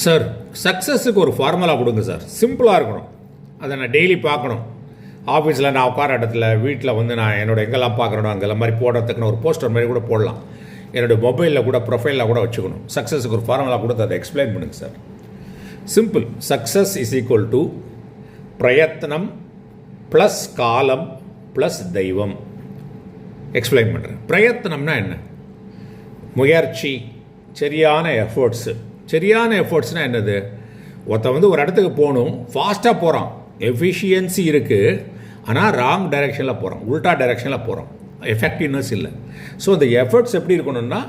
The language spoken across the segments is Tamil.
சார் சக்ஸஸுக்கு ஒரு ஃபார்முலா கொடுங்க சார். சிம்பிளாக இருக்கணும். அதை நான் டெய்லி பார்க்கணும். ஆஃபீஸில் நான் உட்கார இடத்துல, வீட்டில் வந்து நான் எங்கெல்லாம் பார்க்குறேனோ அங்கெல்லாம் மாதிரி போடுறதுக்குன்னு ஒரு போஸ்டர் மாதிரி கூட போடலாம். என்னோடய மொபைலில் கூட ப்ரொஃபைலில் கூட வச்சுக்கணும். சக்ஸஸுக்கு ஒரு ஃபார்முலா கொடுத்து அதை எக்ஸ்பிளைன் பண்ணுங்க sir. Simple. Success is equal to பிரயத்னம் ப்ளஸ் காலம் ப்ளஸ் தெய்வம். எக்ஸ்பிளைன் பண்ணுறேன். பிரயத்னம்னா என்ன? முயற்சி, சரியான எஃபர்ட்ஸு. சரியான எஃபர்ட்ஸ்னால் என்னது? ஒருத்தன் வந்து ஒரு இடத்துக்கு போகணும், ஃபாஸ்ட்டாக போகிறான், எஃபிஷியன்சி இருக்குது, ஆனால் ராங் டைரெக்ஷனில் போகிறான், உல்டா டைரெக்ஷனில் போகிறான், எஃபெக்டிவ்னஸ் இல்லை. ஸோ இந்த எஃபர்ட்ஸ் எப்படி இருக்கணும்னா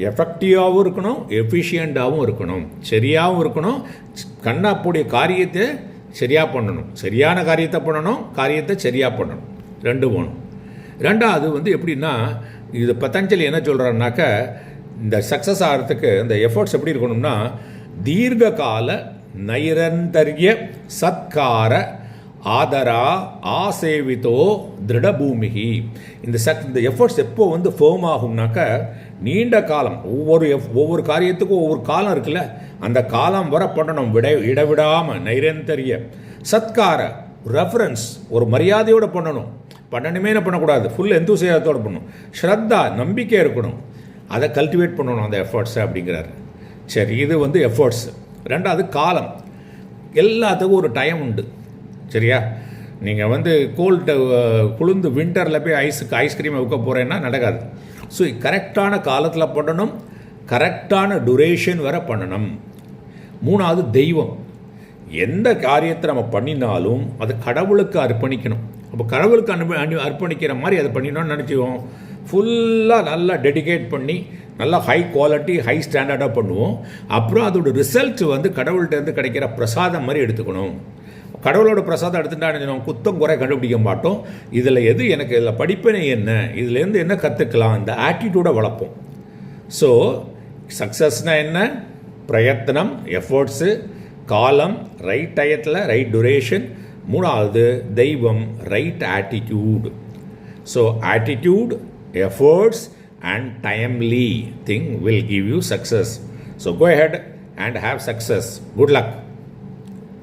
எஃபெக்டிவாகவும் இருக்கணும், எஃபிஷியண்ட்டாகவும் இருக்கணும், சரியாகவும் இருக்கணும். கண்ணாப்புடைய காரியத்தை சரியாக பண்ணணும், சரியான காரியத்தை பண்ணணும், காரியத்தை சரியாக பண்ணணும், ரெண்டு போகணும். ரெண்டாவது வந்து எப்படின்னா, இது பதஞ்சலி என்ன சொல்கிறாருனாக்க, இந்த சக்ஸஸ் ஆகிறதுக்கு இந்த எஃபர்ட்ஸ் எப்படி இருக்கணும்னா, தீர்க்க கால நைரந்தர்ய சத்கார ஆதரா ஆசேவித்தோ திருடபூமிகி. இந்த எஃபர்ட்ஸ் எப்போ வந்து ஃபேம் ஆகும்னாக்க, நீண்ட காலம், ஒவ்வொரு காரியத்துக்கும் ஒவ்வொரு காலம் இருக்குல்ல, அந்த காலம் வர பண்ணணும், இடவிடாமல். நைரந்தர்ய சத்கார ரெஃபரன்ஸ், ஒரு மரியாதையோடு பண்ணணும். பண்ணணுமே பண்ணக்கூடாது, ஃபுல் எந்தூசியாசத்தோடு பண்ணணும். ஸ்ரத்தா, நம்பிக்கை இருக்கணும். அதை கல்டிவேட் பண்ணணும் அந்த எஃபர்ட்ஸை அப்படிங்கிறாரு. சரி, இது வந்து எஃபர்ட்ஸு. ரெண்டாவது காலம். எல்லாத்துக்கும் ஒரு டைம் உண்டு, சரியா? நீங்கள் வந்து குளிர்ந்து வின்டரில் போய் ஐஸ்கிரீமை வைக்க போகிறேன்னா நடக்காது. ஸோ கரெக்டான காலத்தில் பண்ணணும், கரெக்டான டூரேஷன் வர பண்ணணும். மூணாவது தெய்வம். எந்த காரியத்தை நம்ம பண்ணினாலும் அது கடவுளுக்கு அர்ப்பணிக்கணும். அப்போ கடவுளுக்கு அர்ப்பணிக்கிற மாதிரி அதை பண்ணினோன்னு நினச்சிவோம். ஃபுல்லாக நல்லா டெடிகேட் பண்ணி நல்லா ஹை குவாலிட்டி, ஹை ஸ்டாண்டர்டாக பண்ணுவோம். அப்புறம் அதோட ரிசல்ட் வந்து கடவுள்கிட்டேருந்து கிடைக்கிற பிரசாதம் மாதிரி எடுத்துக்கணும். கடவுளோட பிரசாதம் எடுத்துட்டான்னு குத்தம் குறை கண்டுபிடிக்க மாட்டோம். இதில் எது எனக்கு, இதில் படிப்பினை என்ன, இதுலேருந்து என்ன கற்றுக்கலாம், இந்த ஆட்டிடியூடை வளர்ப்போம். ஸோ சக்ஸஸ்னால் என்ன? பிரயத்தனம், எஃபர்ட்ஸு, காலம், ரைட் டயத்தில் ரைட் டூரேஷன். மூணாவது தெய்வம், right attitude. So attitude, efforts and timely thing will give you success. So go ahead and have success. Good luck.